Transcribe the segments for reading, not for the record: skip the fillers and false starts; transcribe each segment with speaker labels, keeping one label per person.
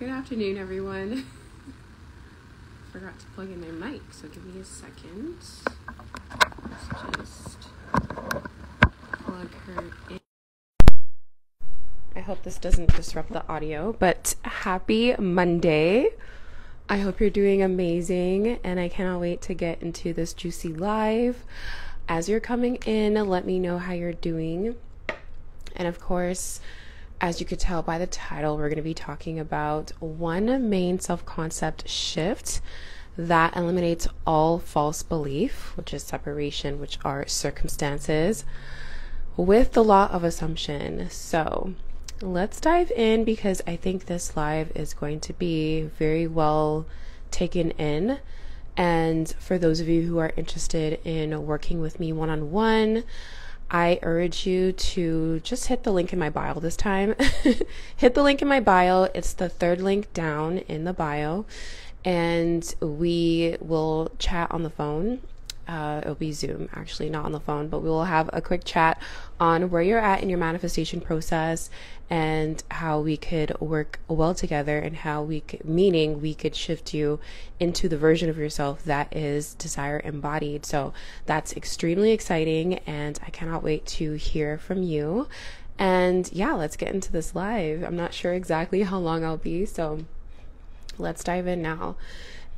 Speaker 1: Good afternoon, everyone. Forgot to plug in my mic, so give me a second. Let's just plug her in. I hope this doesn't disrupt the audio, but happy Monday. I hope you're doing amazing, and I cannot wait to get into this juicy live. As you're coming in, let me know how you're doing. And of course, as you could tell by the title, we're going to be talking about one main self-concept shift that eliminates all false belief, which is separation, which are circumstances, with the law of assumption. So let's dive in, because I think this live is going to be very well taken in. And for those of you who are interested in working with me one-on-one, I urge you to just hit the link in my bio this time. Hit the link in my bio. It's the third link down in the bio, and we will chat on the phone. It'll be Zoom, actually, not on the phone, but we will have a quick chat on where you're at in your manifestation process and how we could work well together, and how we could shift you into the version of yourself that is desire embodied. So that's extremely exciting, and I cannot wait to hear from you. And yeah, let's get into this live. I'm not sure exactly how long I'll be, so let's dive in now.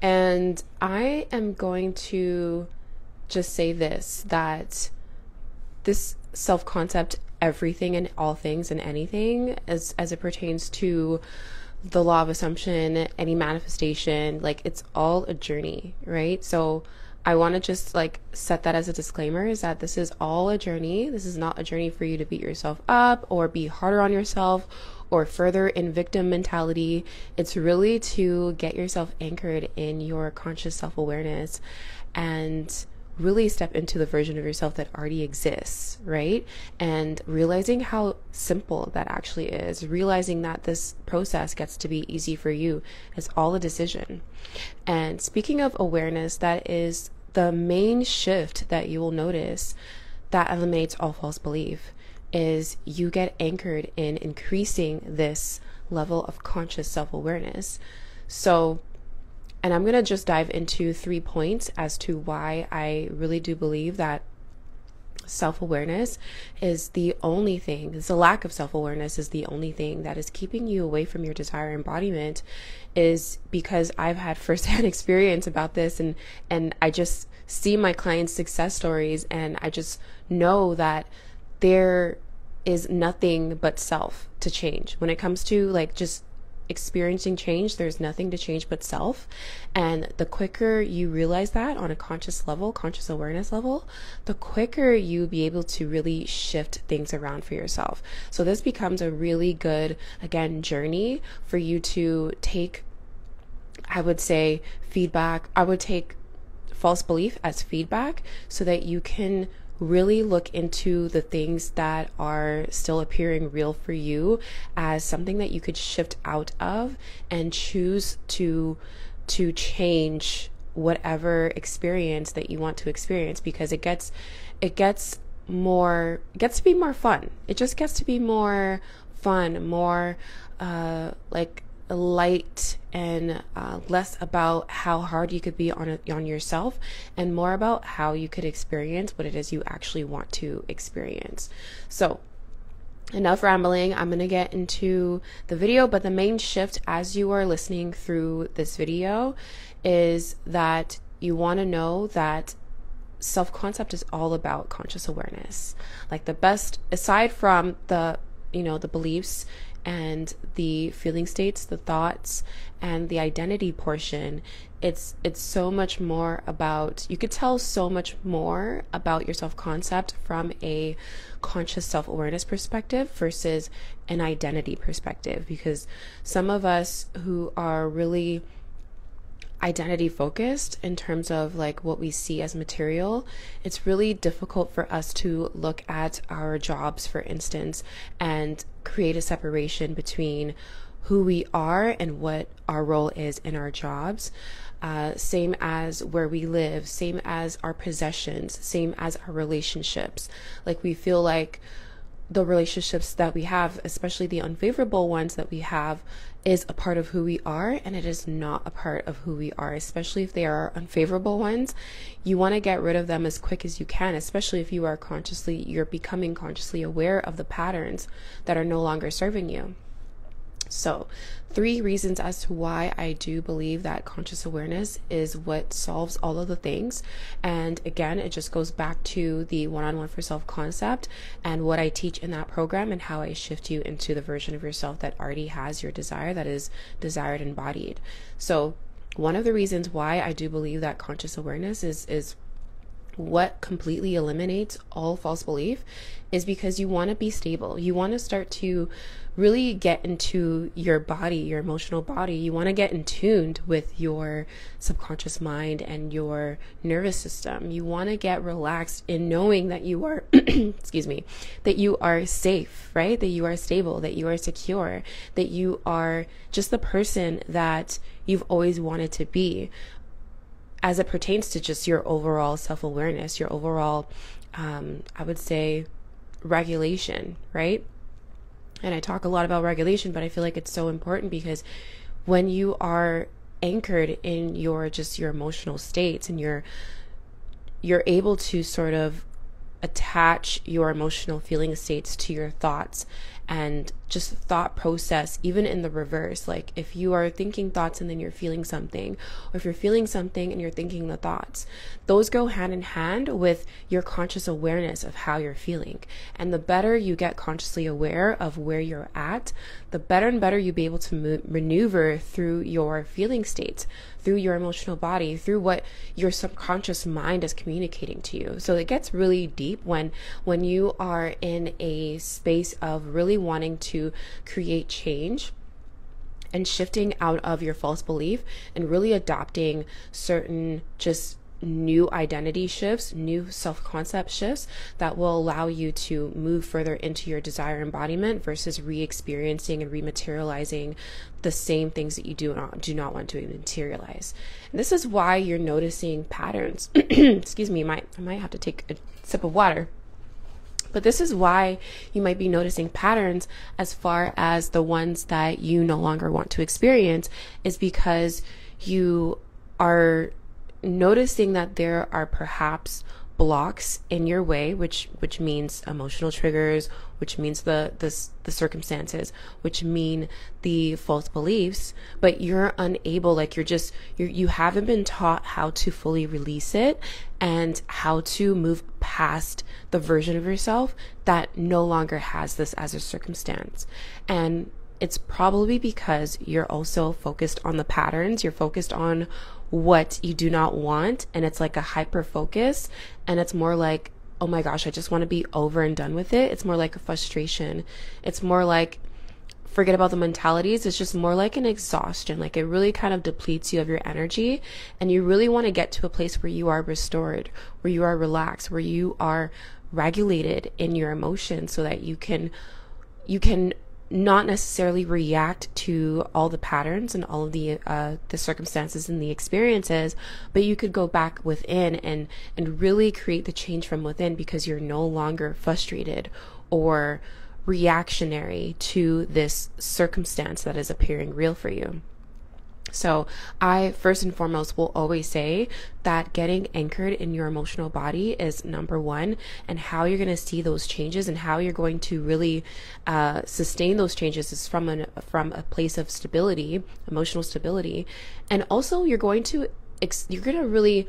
Speaker 1: And I am going to just say this, that this self-concept, everything and all things and anything, as it pertains to the law of assumption, any manifestation, like, it's all a journey, right? So I want to just set that as a disclaimer, is that this is all a journey. This is not a journey for you to beat yourself up or be harder on yourself or further in victim mentality. It's really to get yourself anchored in your conscious self-awareness and really step into the version of yourself that already exists, right? And realizing how simple that actually is, realizing that this process gets to be easy for you. It's all a decision. And speaking of awareness, that is the main shift that you will notice that eliminates all false belief, is you get anchored in increasing this level of conscious self-awareness. So, and I'm going to just dive into 3 points as to why I really do believe that self-awareness is the only thing, the lack of self-awareness is the only thing that is keeping you away from your desire embodiment, is because I've had firsthand experience about this, and I just see my clients' success stories, and I just know that there is nothing but self to change. When it comes to just experiencing change, there's nothing to change but self. And the quicker you realize that on a conscious level, conscious awareness level, the quicker you be able to really shift things around for yourself. So this becomes a really good, again, journey for you to take, I would say, feedback. I would take false belief as feedback, so that you can really look into the things that are still appearing real for you as something that you could shift out of, and choose to change whatever experience that you want to experience, because it gets to be more fun. It just gets to be more fun, more light, and less about how hard you could be on yourself, and more about how you could experience what it is you actually want to experience. So enough rambling. I'm going to get into the video, but the main shift as you are listening through this video is that you want to know that self-concept is all about conscious awareness. Like, the best, aside from the beliefs and the feeling states, the thoughts, and the identity portion, it's so much more about, you could tell so much more about your self-concept from a conscious self-awareness perspective versus an identity perspective. Because some of us who are really identity focused in terms of what we see as material, it's really difficult for us to look at our jobs, for instance, and create a separation between who we are and what our role is in our jobs. Same as where we live, same as our possessions, same as our relationships. We feel like the relationships that we have, especially the unfavorable ones that we have, is a part of who we are, and it is not a part of who we are, especially if they are unfavorable ones. You want to get rid of them as quick as you can, especially if you're becoming consciously aware of the patterns that are no longer serving you. So 3 reasons as to why I do believe that conscious awareness is what solves all of the things. And again, it just goes back to the one-on-one for self concept and what I teach in that program, and how I shift you into the version of yourself that already has your desire, that is desired and embodied. So one of the reasons why I do believe that conscious awareness is what completely eliminates all false belief is because you want to be stable. You want to start to really get into your body, your emotional body. You want to get in tuned with your subconscious mind and your nervous system. You want to get relaxed in knowing that you are, excuse me, that you are safe, right? That you are stable, that you are secure, that you are just the person that you've always wanted to be, as it pertains to just your overall self-awareness, your overall, I would say, regulation, right? And I talk a lot about regulation, but I feel like it's so important because when you are anchored in your emotional states, and you're able to sort of attach your emotional feeling states to your thoughts and just thought process, even in the reverse. Like if you are thinking thoughts and then you're feeling something, or if you're feeling something and you're thinking the thoughts, those go hand in hand with your conscious awareness of how you're feeling. And the better you get consciously aware of where you're at, the better and better you'll be able to maneuver through your feeling states, through your emotional body, through what your subconscious mind is communicating to you. So it gets really deep when you are in a space of really wanting to create change and shifting out of your false belief and really adopting certain just new identity shifts, new self-concept shifts that will allow you to move further into your desire embodiment versus re-experiencing and rematerializing the same things that you do not want to materialize. And this is why you're noticing patterns. Excuse me, I might have to take a sip of water. But this is why you might be noticing patterns as far as the ones that you no longer want to experience, is because you are noticing that there are perhaps blocks in your way, which means emotional triggers, which means the circumstances, which mean the false beliefs, but you're unable, like you haven't been taught how to fully release it and how to move past the version of yourself that no longer has this as a circumstance. And it's probably because you're also focused on the patterns, you're focused on what you do not want, and it's like a hyper focus, and it's more like, oh my gosh, I just want to be over and done with it. It's more like a frustration. It's more like, forget about the mentalities, it's just more like an exhaustion. Like it really kind of depletes you of your energy, and you really want to get to a place where you are restored, where you are relaxed, where you are regulated in your emotions, so that you can not necessarily react to all the patterns and all of the circumstances and the experiences, but you could go back within and really create the change from within, because you're no longer frustrated or reactionary to this circumstance that is appearing real for you. So I first and foremost will always say that getting anchored in your emotional body is number one, and how you're going to see those changes and how you're going to really sustain those changes is from a place of stability, emotional stability. And also you're going to really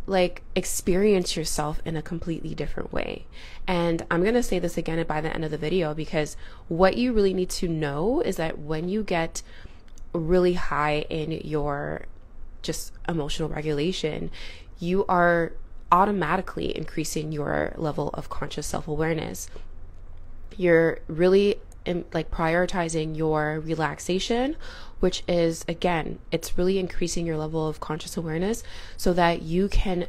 Speaker 1: like experience yourself in a completely different way. And I'm going to say this again by the end of the video, because what you really need to know is that when you get really high in your just emotional regulation, you are automatically increasing your level of conscious self-awareness. You're really prioritizing your relaxation, which is, again, it's really increasing your level of conscious awareness so that you can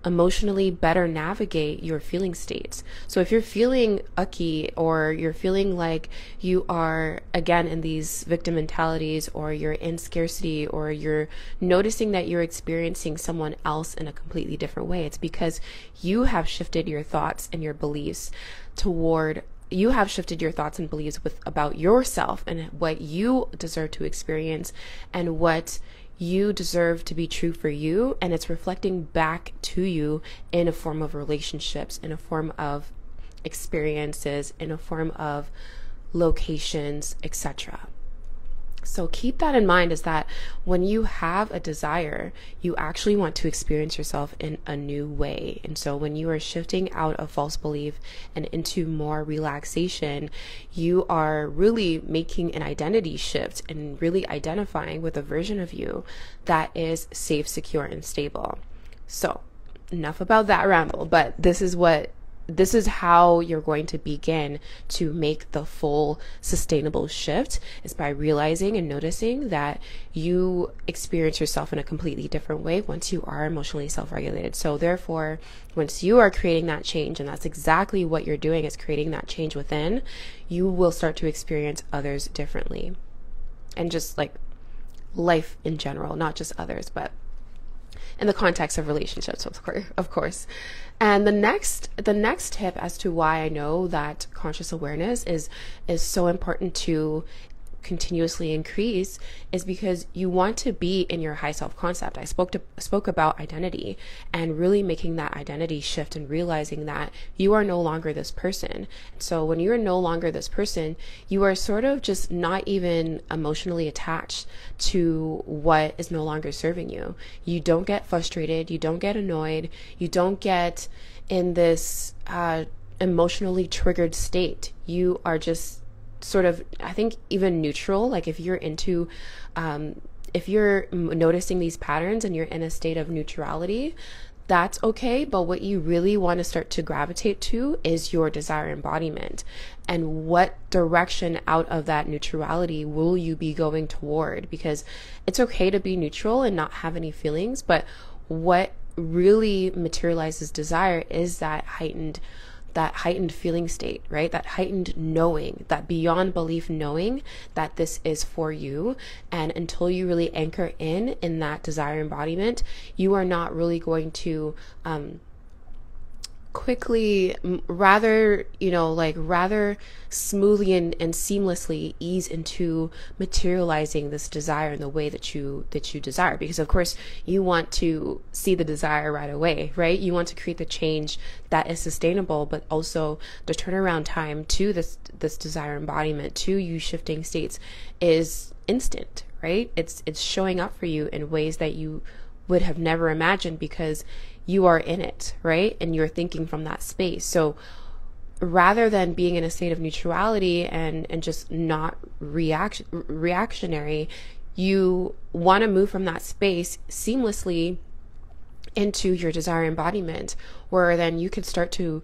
Speaker 1: emotionally better navigate your feeling states. So if you're feeling ucky, or you're feeling like you are again in these victim mentalities, or you're in scarcity, or you're noticing that you're experiencing someone else in a completely different way, it's because you have shifted your thoughts and your beliefs toward you have shifted your thoughts and beliefs about yourself and what you deserve to experience and what you deserve to be true for you, and it's reflecting back to you in a form of relationships, in a form of experiences, in a form of locations, etc. So keep that in mind, is that when you have a desire, you actually want to experience yourself in a new way. And so when you are shifting out of false belief and into more relaxation, you are really making an identity shift and really identifying with a version of you that is safe, secure, and stable. So enough about that ramble, but this is how you're going to begin to make the full sustainable shift, is by realizing and noticing that you experience yourself in a completely different way once you are emotionally self-regulated. So therefore, once you are creating that change, and that's exactly what you're doing, is creating that change within, you will start to experience others differently. And just like life in general, not just others, but in the context of relationships, of course. And the next tip as to why I know that conscious awareness is so important to continuously increase is because you want to be in your high self-concept. I spoke about identity and really making that identity shift and realizing that you are no longer this person. So when you're no longer this person, you are sort of just not even emotionally attached to what is no longer serving you. You don't get frustrated, you don't get annoyed, you don't get in this emotionally triggered state. You are just sort of, I think, even neutral. Like if you're if you're noticing these patterns and you're in a state of neutrality, that's okay. But what you really want to start to gravitate to is your desire embodiment, and what direction out of that neutrality will you be going toward? Because it's okay to be neutral and not have any feelings, but what really materializes desire is that heightened feeling state, right? That heightened knowing, that beyond belief knowing that this is for you. And until you really anchor in that desire embodiment, you are not really going to quickly, rather smoothly and seamlessly ease into materializing this desire in the way that you desire. Because of course you want to see the desire right away, right? You want to create the change that is sustainable, but also the turnaround time to this desire embodiment, to you shifting states, is instant, right? It's showing up for you in ways that you would have never imagined, because you are in it, right? And you're thinking from that space. So rather than being in a state of neutrality and just not reactionary, you want to move from that space seamlessly into your desire embodiment, where then you can start to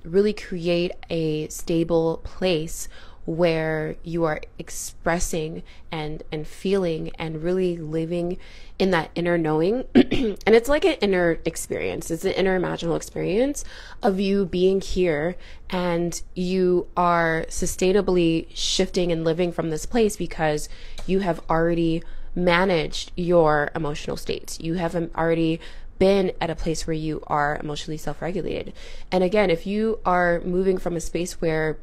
Speaker 1: really create a stable place where you are expressing and feeling and really living in that inner knowing. And it's like an inner experience. It's an inner imaginal experience of you being here, and you are sustainably shifting and living from this place because you have already managed your emotional states. You have already been at a place where you are emotionally self-regulated. And again, if you are moving from a space where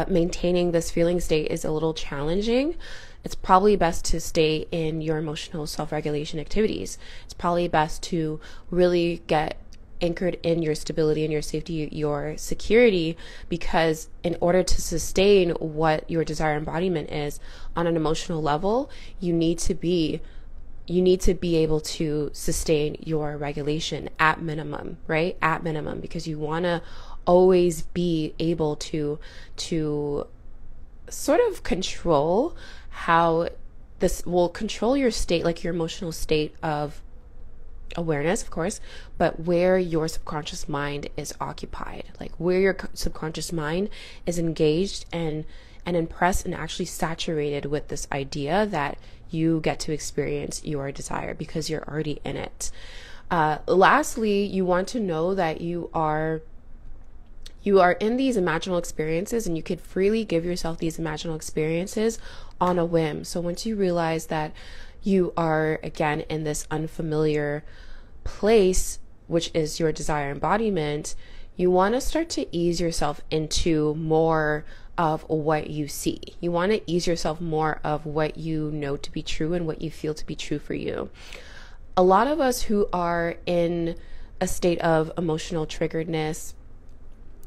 Speaker 1: maintaining this feeling state is a little challenging, it's probably best to stay in your emotional self-regulation activities. It's probably best to really get anchored in your stability and your safety, your security, because in order to sustain what your desire embodiment is on an emotional level, you need to be able to sustain your regulation at minimum, right? At minimum, because you want to always be able to sort of control how this will control your state, like your emotional state of awareness, of course, but where your subconscious mind is occupied, like where your subconscious mind is engaged and impressed and actually saturated with this idea that you get to experience your desire because you're already in it. Lastly, you want to know that you are in these imaginal experiences, and you could freely give yourself these imaginal experiences on a whim. So once you realize that you are, again, in this unfamiliar place, which is your desire embodiment, you want to start to ease yourself into more of what you see. You want to ease yourself more of what you know to be true and what you feel to be true for you. A lot of us who are in a state of emotional triggeredness,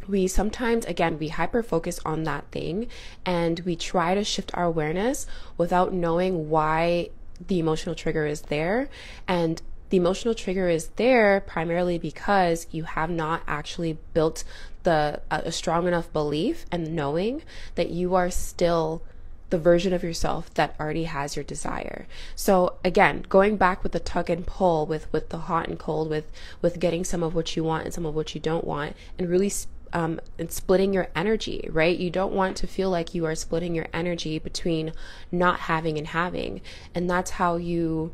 Speaker 1: we sometimes, again, we hyper focus on that thing and we try to shift our awareness without knowing why the emotional trigger is there. And the emotional trigger is there primarily because you have not actually built a strong enough belief and knowing that you are still the version of yourself that already has your desire. So again, going back with the tug and pull, with the hot and cold, with getting some of what you want and some of what you don't want, and really and splitting your energy, right? You don't want to feel like you are splitting your energy between not having and having. And that's how you,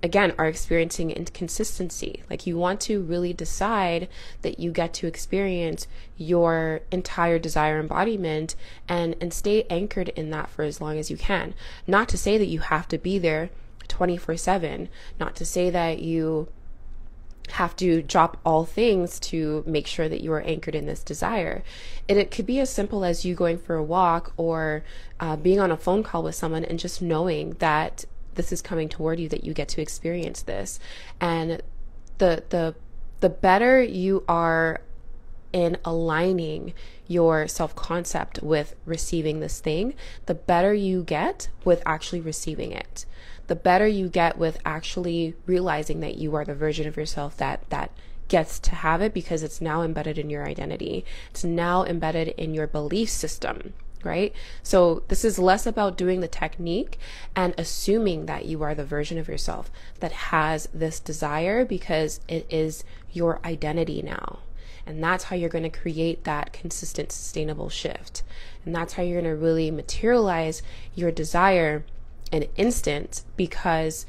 Speaker 1: again, are experiencing inconsistency. Like, you want to really decide that you get to experience your entire desire embodiment and stay anchored in that for as long as you can. Not to say that you have to be there 24/7, not to say that you have to drop all things to make sure that you are anchored in this desire. It could be as simple as you going for a walk or being on a phone call with someone and just knowing that this is coming toward you, that you get to experience this. And the better you are in aligning your self-concept with receiving this thing, the better you get with actually receiving it. The better you get with actually realizing that you are the version of yourself that gets to have it, because it's now embedded in your identity. It's now embedded in your belief system, right? So this is less about doing the technique and assuming that you are the version of yourself that has this desire, because it is your identity now. And that's how you're going to create that consistent, sustainable shift. And that's how you're going to really materialize your desire an instant, because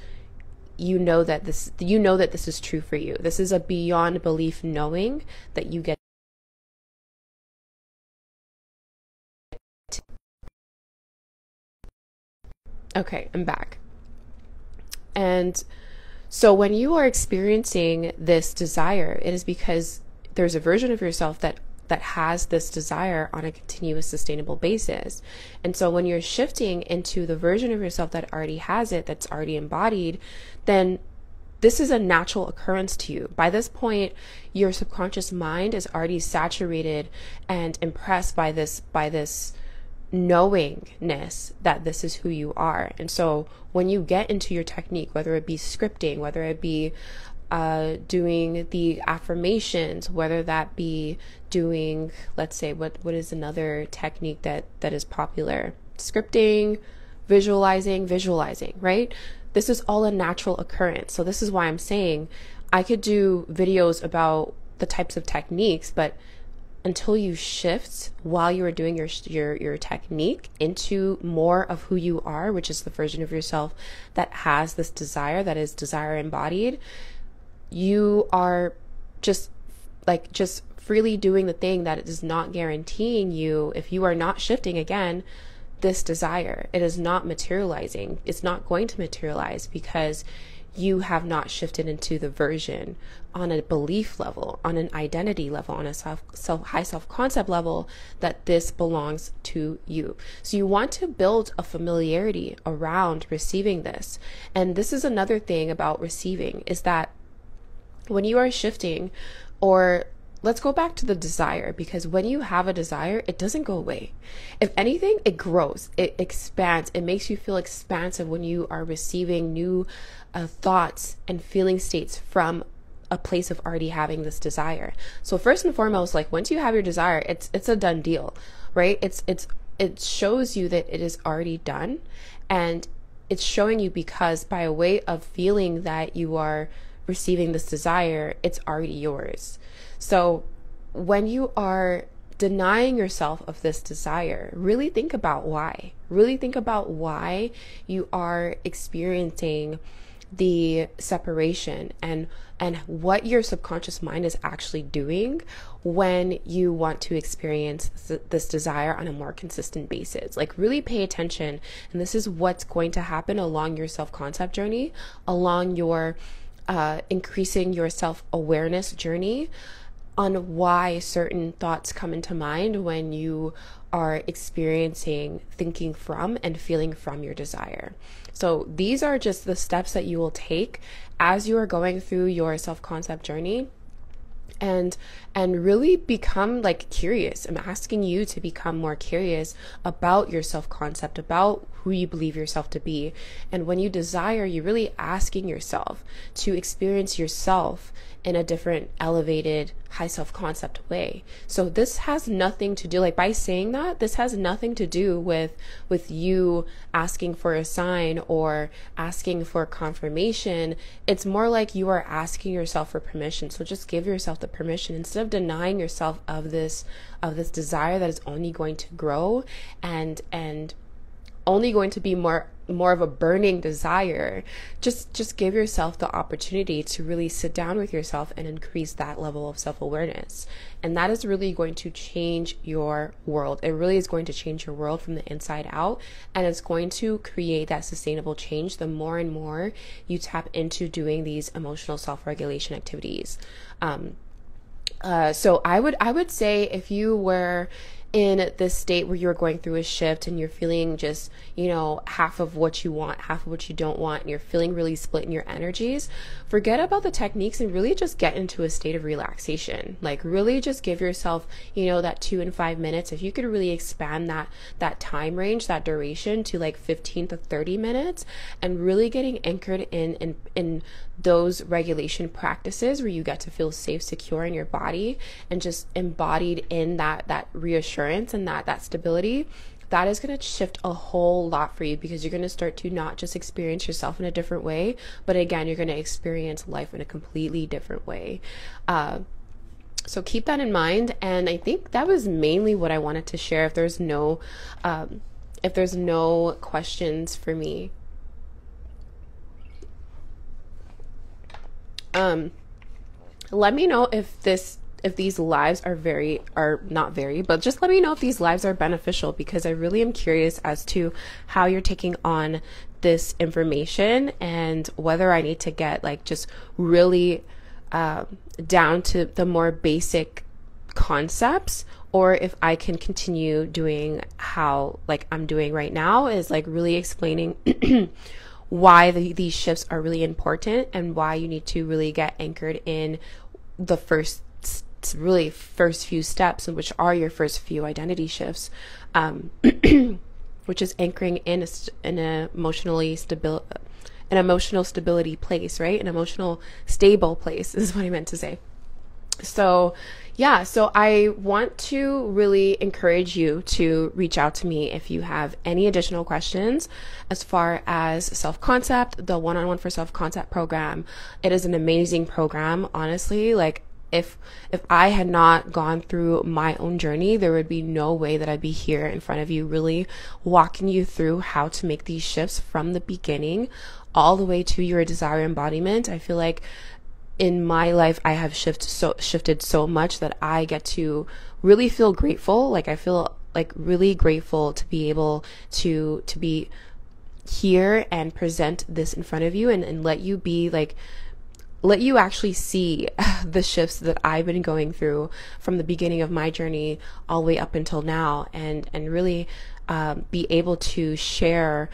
Speaker 1: you know that this is true for you. This is a beyond belief knowing that you get. Okay, I'm back. And so when you are experiencing this desire, it is because there's a version of yourself that has this desire on a continuous, sustainable basis. And so when you're shifting into the version of yourself that already has it, that's already embodied, then this is a natural occurrence to you. By this point, your subconscious mind is already saturated and impressed by this knowingness that this is who you are. And so when you get into your technique, whether it be scripting, whether it be doing the affirmations, whether that be doing, let's say, what is another technique that is popular? Scripting, visualizing, right? This is all a natural occurrence. So this is why I'm saying I could do videos about the types of techniques, but until you shift while you are doing your technique into more of who you are, which is the version of yourself that has this desire, that is desire embodied, you are just freely doing the thing that is not guaranteeing you, if you are not shifting again, this desire. It is not materializing. It's not going to materialize because you have not shifted into the version on a belief level, on an identity level, on a high self-concept level that this belongs to you. So you want to build a familiarity around receiving this. And this is another thing about receiving, is that when you are shifting, or let's go back to the desire, because when you have a desire, it doesn't go away. If anything, it grows, it expands, it makes you feel expansive when you are receiving new thoughts and feeling states from a place of already having this desire. So first and foremost, like, once you have your desire, it's a done deal, right? It shows you that it is already done, and it's showing you because by a way of feeling that you are receiving this desire, it's already yours. So when you are denying yourself of this desire, really think about why. Really think about why you are experiencing the separation and what your subconscious mind is actually doing when you want to experience this desire on a more consistent basis. Like, really pay attention, and this is what's going to happen along your self-concept journey, along your increasing your self-awareness journey. on why certain thoughts come into mind when you are experiencing thinking from and feeling from your desire. So these are just the steps that you will take as you are going through your self-concept journey, and really become like curious. I'm asking you to become more curious about your self-concept, about who you believe yourself to be. And when you desire, you're really asking yourself to experience yourself in a different, elevated, high self-concept way. So this has nothing to do, like by saying that, this has nothing to do with you asking for a sign or asking for confirmation. It's more like you are asking yourself for permission. So just give yourself the permission instead of denying yourself of this desire that is only going to grow and only going to be more of a burning desire. Just give yourself the opportunity to really sit down with yourself and increase that level of self-awareness. And that is really going to change your world. It really is going to change your world from the inside out, and it's going to create that sustainable change the more and more you tap into doing these emotional self-regulation activities. So I would say, if you were in this state where you're going through a shift and you're feeling just, half of what you want, half of what you don't want, and you're feeling really split in your energies, forget about the techniques and really just get into a state of relaxation. Like really just give yourself, that 2 and 5 minutes. If you could really expand that time range, that duration to like 15 to 30 minutes, and really getting anchored in those regulation practices where you get to feel safe, secure in your body, and just embodied in that reassurance and that stability, that is going to shift a whole lot for you, because you're going to start to not just experience yourself in a different way, but again, you're going to experience life in a completely different way. So keep that in mind. And I think that was mainly what I wanted to share. If there's no questions for me, let me know if these lives are not very, but just let me know if these lives are beneficial, because I really am curious as to how you're taking on this information and whether I need to get like just really down to the more basic concepts, or if I can continue doing how like I'm doing right now, is like really explaining why these shifts are really important and why you need to really get anchored in the first few steps, which are your first few identity shifts, which is anchoring in an emotional stability place, right? An emotional stable place is what I meant to say. So I want to really encourage you to reach out to me if you have any additional questions as far as self-concept. The one-on-one for self-concept program, it is an amazing program, honestly. Like if I had not gone through my own journey, there would be no way that I'd be here in front of you really walking you through how to make these shifts from the beginning all the way to your desire embodiment. I feel like in my life, I have shifted so much that I get to really feel grateful. Like I feel like really grateful to be able to be here and present this in front of you and let you actually see the shifts that I've been going through from the beginning of my journey all the way up until now, and really be able to share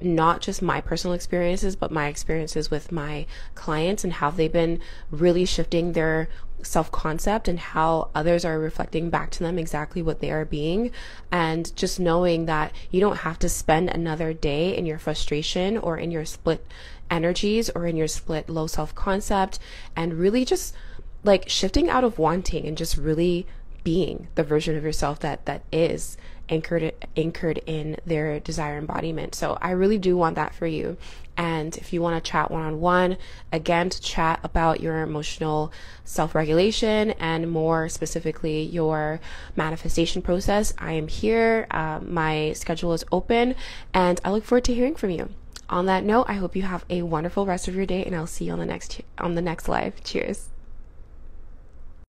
Speaker 1: not just my personal experiences, but my experiences with my clients and how they've been really shifting their self-concept and how others are reflecting back to them exactly what they are being. And just knowing that you don't have to spend another day in your frustration or in your split energies or in your split low self-concept, and really just like shifting out of wanting and just really being the version of yourself that is anchored in their desire embodiment. So I really do want that for you. And if you want to chat one-on-one, again, to chat about your emotional self-regulation and more specifically your manifestation process, I am here. My schedule is open and I look forward to hearing from you. On that note, I hope you have a wonderful rest of your day, and I'll see you on the next live. Cheers.